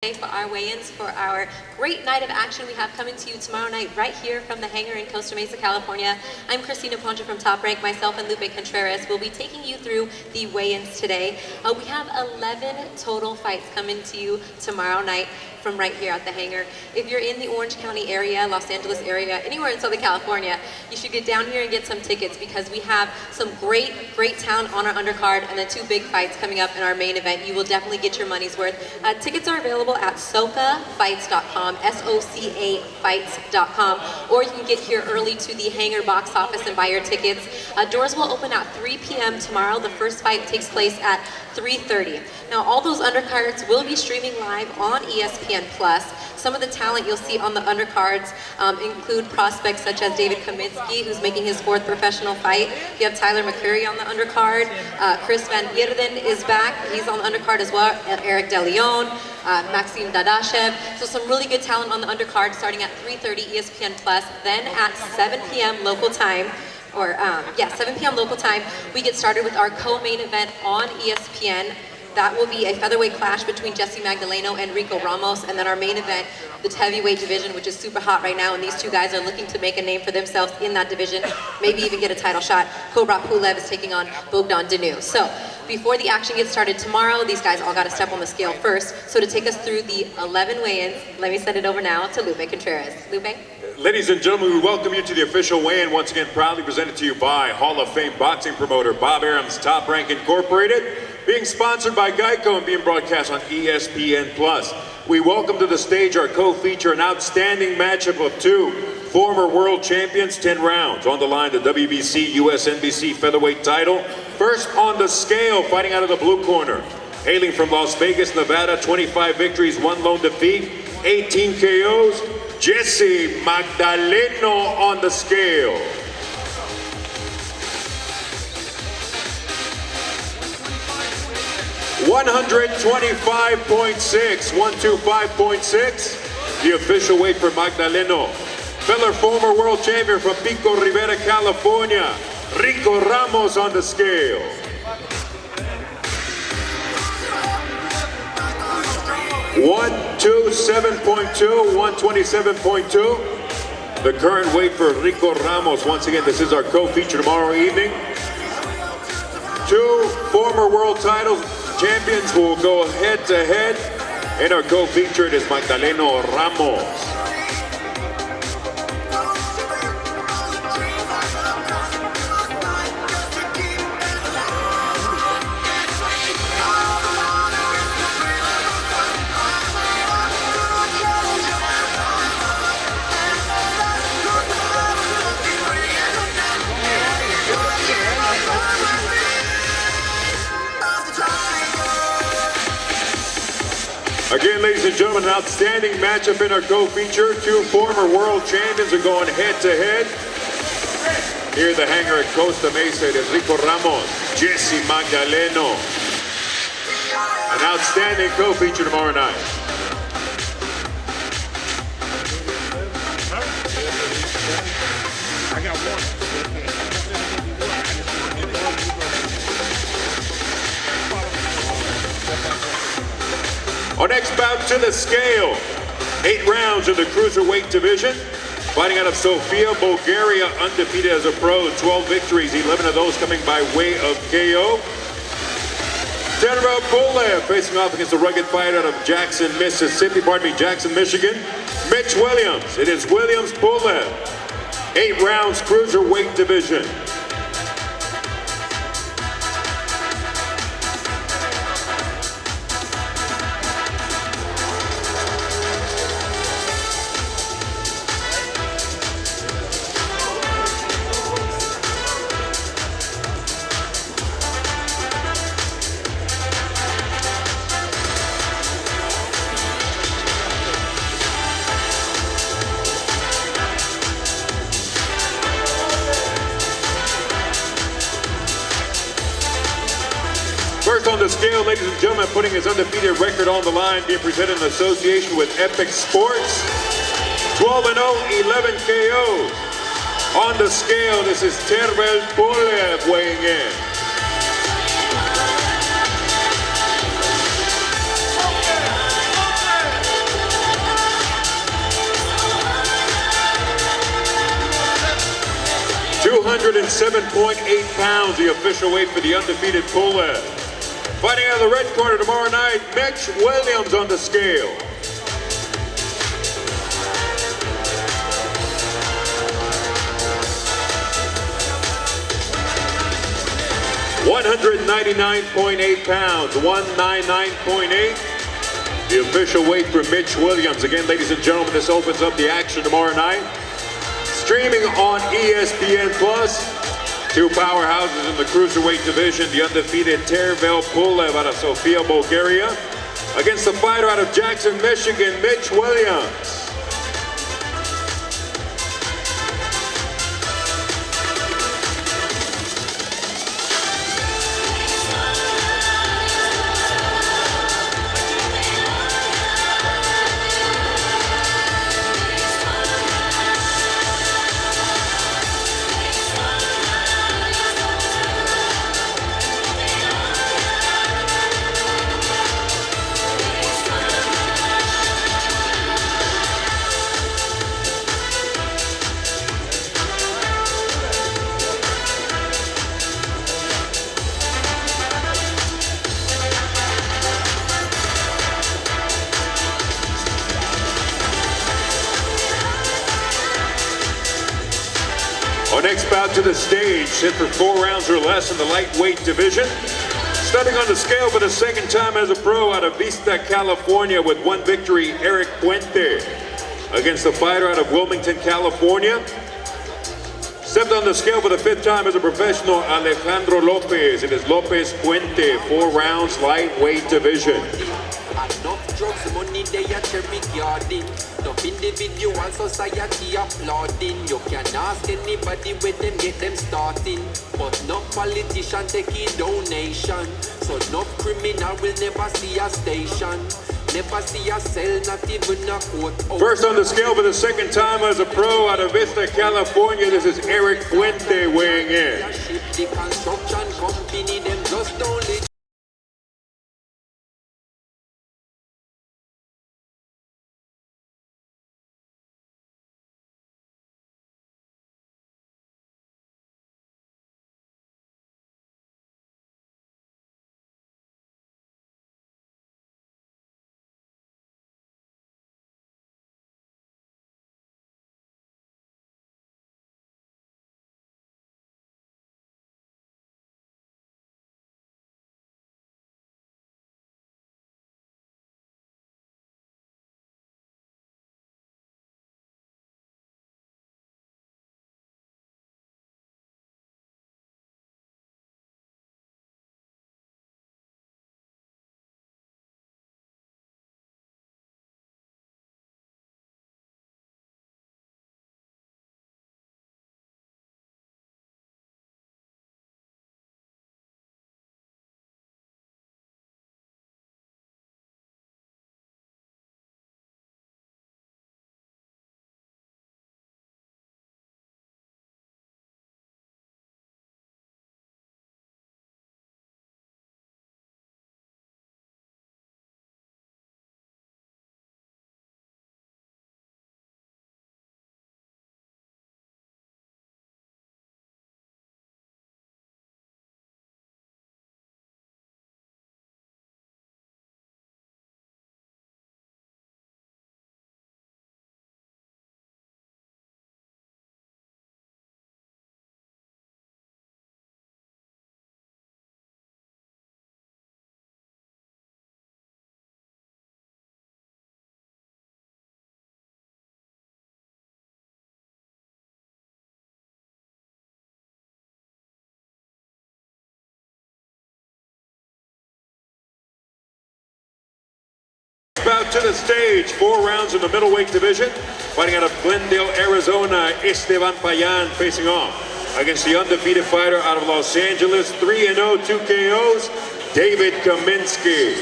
For our weigh-ins for our great night of action we have coming to you tomorrow night right here from the hangar in Costa Mesa, California. I'm Christina Poncha from Top Rank. Myself and Lupe Contreras will be taking you through the weigh-ins today. We have 11 total fights coming to you tomorrow night from right here at the hangar. If you're in the Orange County area, Los Angeles area, anywhere in Southern California, you should get down here and get some tickets because we have some great talent on our undercard and the two big fights coming up in our main event. You will definitely get your money's worth. Tickets are available at socafights.com, S-O-C-A fights.com, or you can get here early to the hangar box office and buy your tickets. Doors will open at 3 p.m. tomorrow. The first fight takes place at 3:30. Now, all those undercards will be streaming live on ESPN+. Some of the talent you'll see on the undercards include prospects such as David Kaminsky, who's making his 4th professional fight. You have Tyler McCreary on the undercard. Chris Van Ierden is back. He's on the undercard as well. Eric De Leon, Maxim Dadashev. So some really good talent on the undercard starting at 3:30 ESPN+. Then at 7 p.m. local time, 7 p.m. local time, we get started with our co-main event on ESPN. That will be a featherweight clash between Jesse Magdaleno and Rico Ramos, and then our main event, the heavyweight division, which is super hot right now, and these two guys are looking to make a name for themselves in that division, maybe even get a title shot. Cobra Pulev is taking on Bogdan Danu. So before the action gets started tomorrow, these guys all got to step on the scale first. So to take us through the 11 weigh-ins, let me send it over now to Lupe Contreras. Lupe? Ladies and gentlemen, we welcome you to the official weigh-in, once again proudly presented to you by Hall of Fame boxing promoter Bob Arum's Top Rank Incorporated, being sponsored by Geico and being broadcast on ESPN+. We welcome to the stage our co-feature, an outstanding matchup of two former world champions, 10 rounds. On the line, the WBC US NBC featherweight title. First on the scale, fighting out of the blue corner. Hailing from Las Vegas, Nevada, 25 victories, 1 lone defeat, 18 KOs. Jesse Magdaleno on the scale. (125.6), 125.6, the official weight for Magdaleno. Fellow former world champion from Pico Rivera, California, Rico Ramos on the scale. (127.2), 127.2. The current weight for Rico Ramos. Once again, this is our co-feature tomorrow evening. Two former world titles champions will go head-to-head. And our co-feature is Magdaleno Ramos. Again, ladies and gentlemen, an outstanding matchup in our co-feature. Two former world champions are going head-to-head. Here at the hangar at Costa Mesa, it is Rico Ramos, Jesse Magdaleno. An outstanding co-feature tomorrow night. I got one. Our next bout to the scale. 8 rounds in the cruiserweight division. Fighting out of Sofia, Bulgaria, undefeated as a pro. 12 victories, 11 of those coming by way of KO. Cobra Pulev facing off against the rugged fighter out of Jackson, Michigan. Mitch Williams. It is Williams Pulev. 8 rounds cruiserweight division. First on the scale, ladies and gentlemen, putting his undefeated record on the line, being presented in association with Epic Sports. 12-0, 11 KOs. On the scale, this is Cobra Pulev weighing in. 107.8 pounds, the official weight for the undefeated Pulev. Fighting out of the red corner tomorrow night, Mitch Williams on the scale. 199.8 pounds, 199.8. The official weight for Mitch Williams. Again, ladies and gentlemen, this opens up the action tomorrow night. Streaming on ESPN+. Two powerhouses in the cruiserweight division. The undefeated Tervel Pulev out of Sofia, Bulgaria, against the fighter out of Jackson, Michigan, Mitch Williams. Our next bout to the stage, set for 4 rounds or less in the lightweight division. Stepping on the scale for the second time as a pro out of Vista, California, with 1 victory, Eric Puente, against the fighter out of Wilmington, California. Stepped on the scale for the 5th time as a professional, Alejandro Lopez. It is Lopez Puente, 4 rounds, lightweight division. Enough drugs, money, they are cherry garden. Enough individual society applauding. You can ask anybody where them get them starting. But no politician take a donation. So no criminal will never see a station. Never see a cell, not even a court. First on the scale for the 2nd time as a pro out of Vista, California, this is Eric Puente weighing in. The construction company, them just only. Bout to the stage, 4 rounds in the middleweight division. Fighting out of Glendale, Arizona, Esteban Payan facing off against the undefeated fighter out of Los Angeles, 3-0, 2 KOs, David Kaminsky.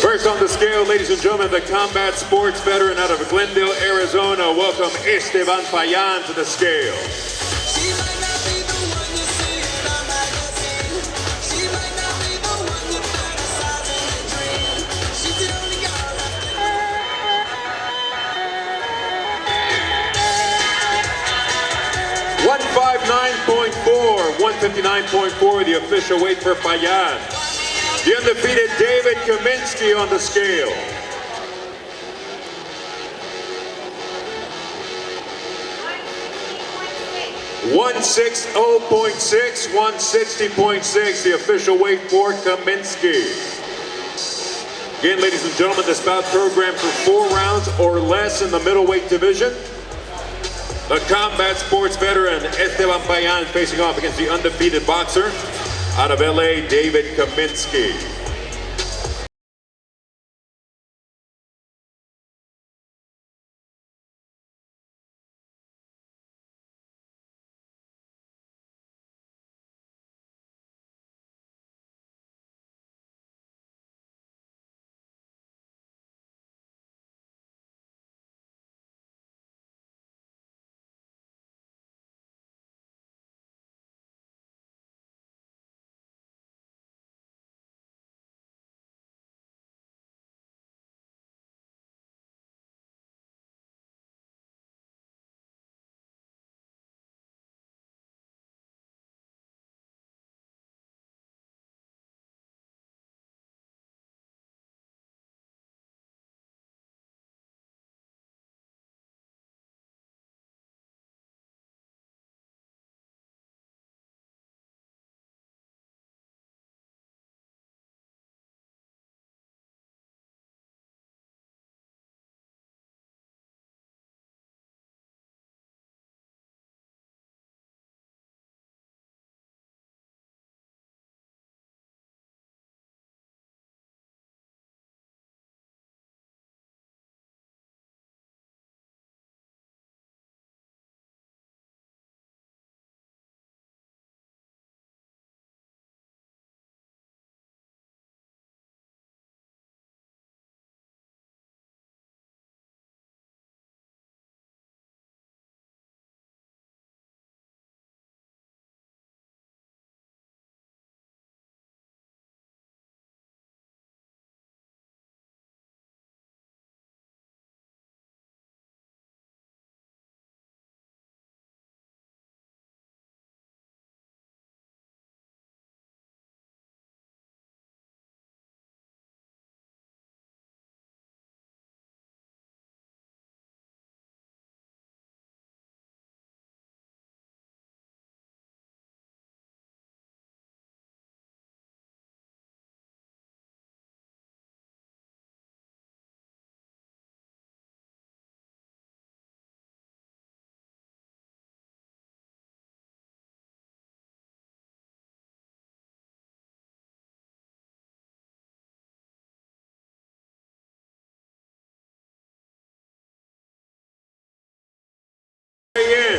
First on the scale, ladies and gentlemen, the combat sports veteran out of Glendale, Arizona. Welcome Esteban Payan to the scale. She might not be the one you see in a magazine. She might not be the one you fantasize in your dream. She's the only girl left in 159.4, 159.4, the official weight for Payan. The undefeated David Kaminsky on the scale. .6, 160.6, the official weight for Kaminsky. Again, ladies and gentlemen, this bout programmed for 4 rounds or less in the middleweight division. The combat sports veteran Esteban Payan facing off against the undefeated boxer out of LA, David Kaminsky.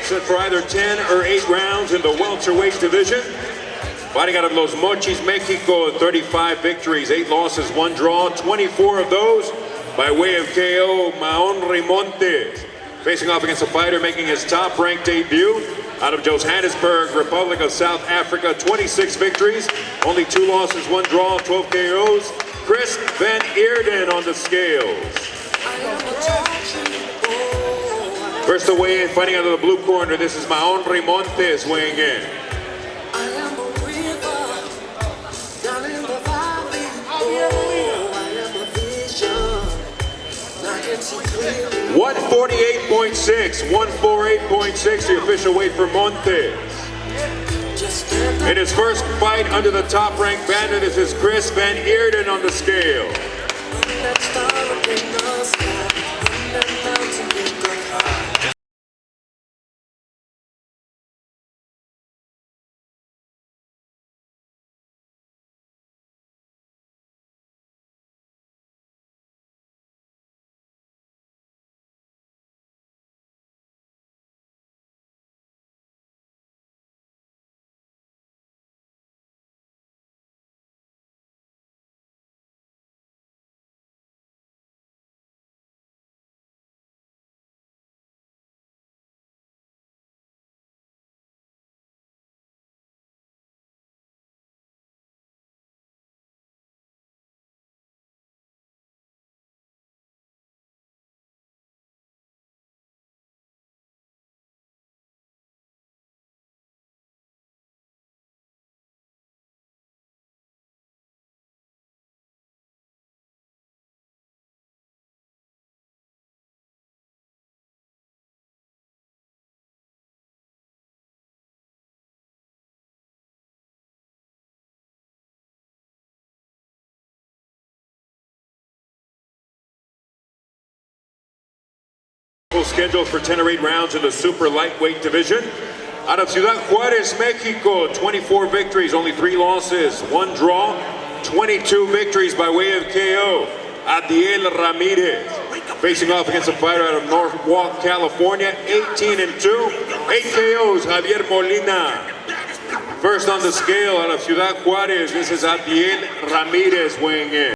Set for either 10 or 8 rounds in the welterweight division. Fighting out of Los Mochis, Mexico, 35 victories, 8 losses, 1 draw, 24 of those by way of KO, Maon Rimontes. Facing off against a fighter making his top-ranked debut out of Johannesburg, Republic of South Africa, 26 victories, only 2 losses, 1 draw, 12 KOs. Chris Van Eerden on the scales. First to weigh in, fighting out of the blue corner, this is Maon Rimontes weighing in. I am a river down in the valley. Oh, I am a vision. I can see clearly. 148.6, 148.6, the official weight for Montes. In his first fight under the top-ranked banner, this is Chris Van Eerden on the scale. Also scheduled for 10 or 8 rounds in the super lightweight division. Out of Ciudad Juárez, Mexico, 24 victories, only 3 losses, 1 draw, 22 victories by way of KO. Adiel Ramirez facing off against a fighter out of Norwalk, California, 18-2, 8 KOs, Javier Molina. First on the scale out of Ciudad Juárez, this is Adiel Ramirez weighing in.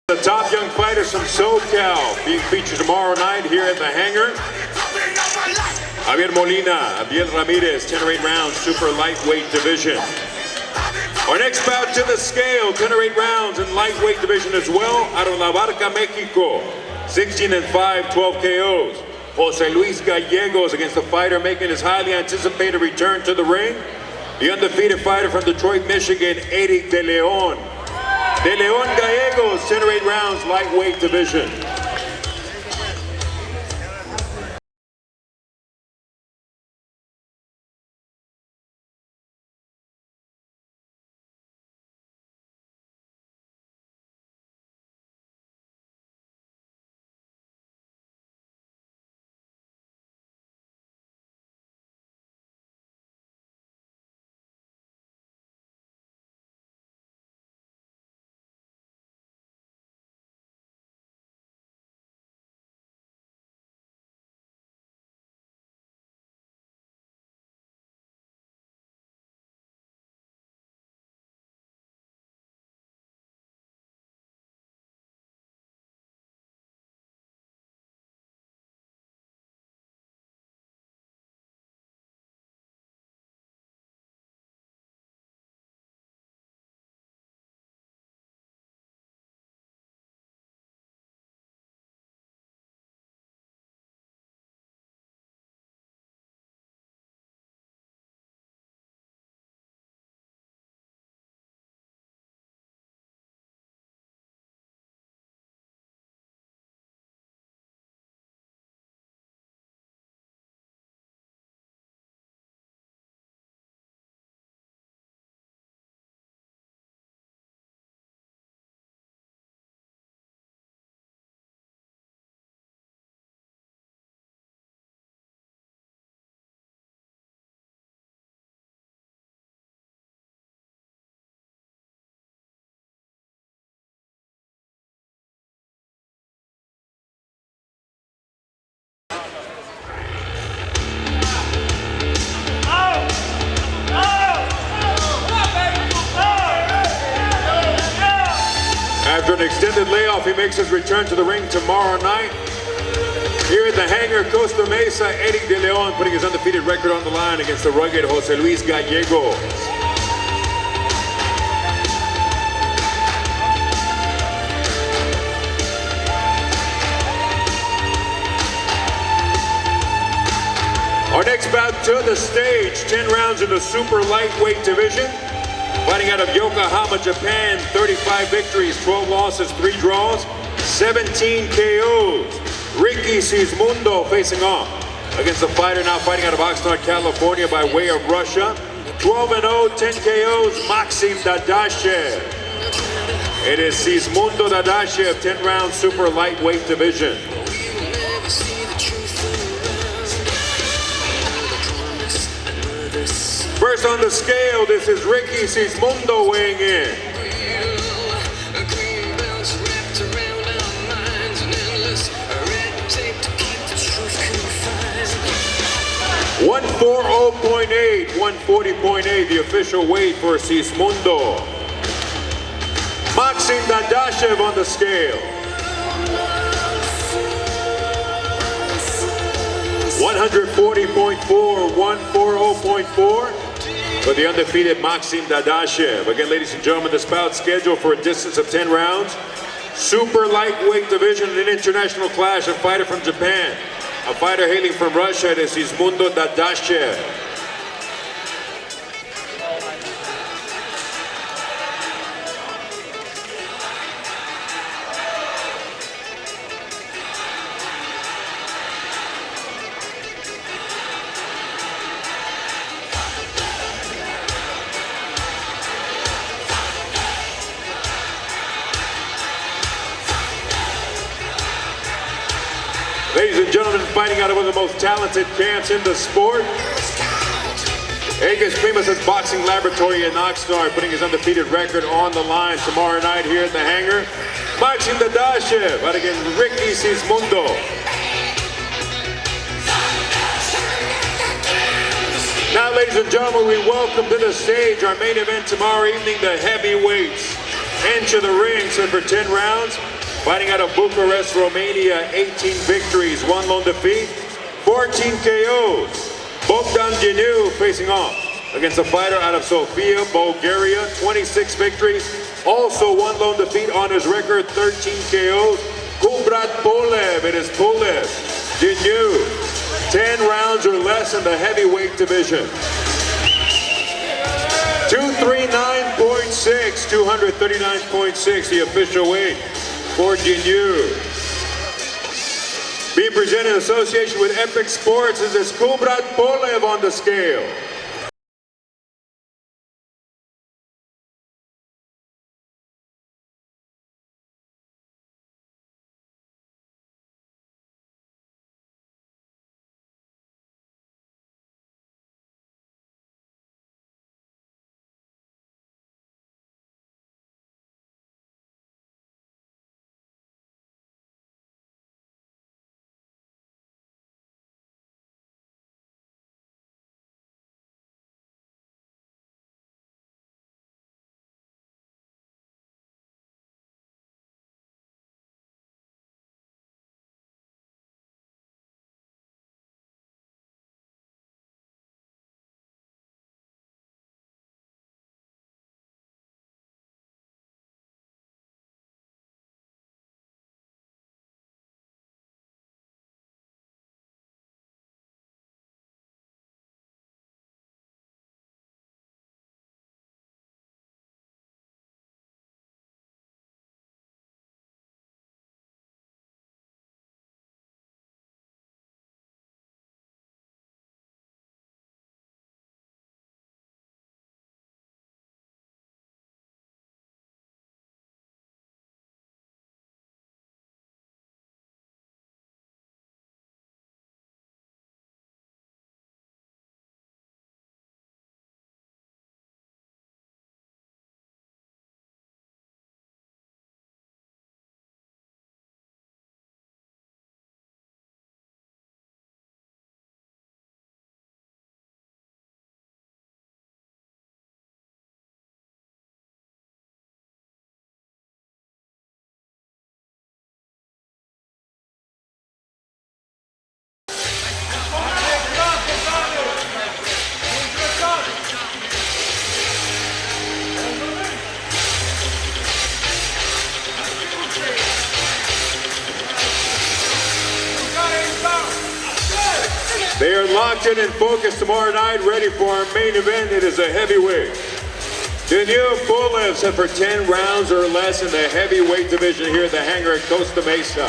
The top young fighters from SoCal being featured tomorrow night here at the hangar. Javier Molina, Adiel Ramirez, 10 or 8 rounds, super lightweight division. Our next bout to the scale, 10 or 8 rounds in lightweight division as well, out of La Barca, Mexico, 16-5, 12 KOs. Jose Luis Gallegos against the fighter making his highly anticipated return to the ring. The undefeated fighter from Detroit, Michigan, Eric De Leon. De Leon Gallegos, 10 or 8 rounds, lightweight division. After an extended layoff, he makes his return to the ring tomorrow night. Here at the hangar, Costa Mesa, Eric De Leon putting his undefeated record on the line against the rugged Jose Luis Gallegos. Our next bout to the stage, 10 rounds in the super lightweight division. Fighting out of Yokohama, Japan, 35 victories, 12 losses, 3 draws. 17 KOs. Ricky Sismundo facing off against the fighter now fighting out of Oxnard, California by way of Russia. 12-0, 10 KOs, Maxim Dadashev. It is Sismundo Dadashev, 10-round super lightweight division. First on the scale, this is Ricky Sismundo weighing in. .8, 140.8, the official weight for Sismundo. Maxim Dadashev on the scale. 140.4, 140.4 for the undefeated Maxim Dadashev. Again, ladies and gentlemen, this bout scheduled for a distance of 10 rounds. Super lightweight division in an international clash, a fighter from Japan. A fighter hailing from Russia, it is Sismundo Dadashev. Ladies and gentlemen, fighting out of one of the most talented camps in the sport. Agus Primus' Boxing Laboratory in Oxnard, putting his undefeated record on the line tomorrow night here at the hangar. Maxim Dadashev out against Ricky Sismundo. Now, ladies and gentlemen, we welcome to the stage our main event tomorrow evening, the heavyweights. Enter the ring, set for 10 rounds. Fighting out of Bucharest, Romania, 18 victories, 1 lone defeat, 14 KOs. Bogdan Dinu facing off against a fighter out of Sofia, Bulgaria, 26 victories, also 1 lone defeat on his record, 13 KOs. Kubrat Polev, it is Polev. Dinu, 10 rounds or less in the heavyweight division. 239.6, 239.6, the official weight for Dinu. Being presented in association with Epic Sports is this Kubrat Polev on the scale. They are locked in and focused tomorrow night, ready for our main event. It is a heavyweight. The new full lift set for 10 rounds or less in the heavyweight division here at the hangar at Costa Mesa.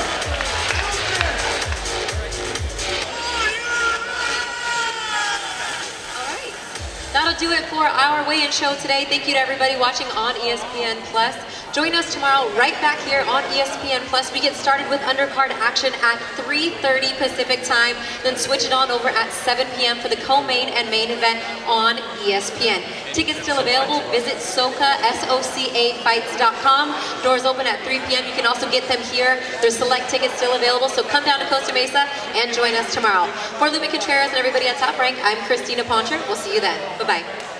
That'll do it for our weigh-in show today. Thank you to everybody watching on ESPN Plus. Join us tomorrow right back here on ESPN Plus. We get started with undercard action at 3:30 Pacific time, then switch it on over at 7 p.m. for the co-main and main event on ESPN. Tickets still available. Visit SOCA fights.com. Doors open at 3 p.m. You can also get them here. There's select tickets still available, so come down to Costa Mesa and join us tomorrow. For Lupe Contreras and everybody at Top Rank, I'm Christina Poncher. We'll see you then. Bye-bye.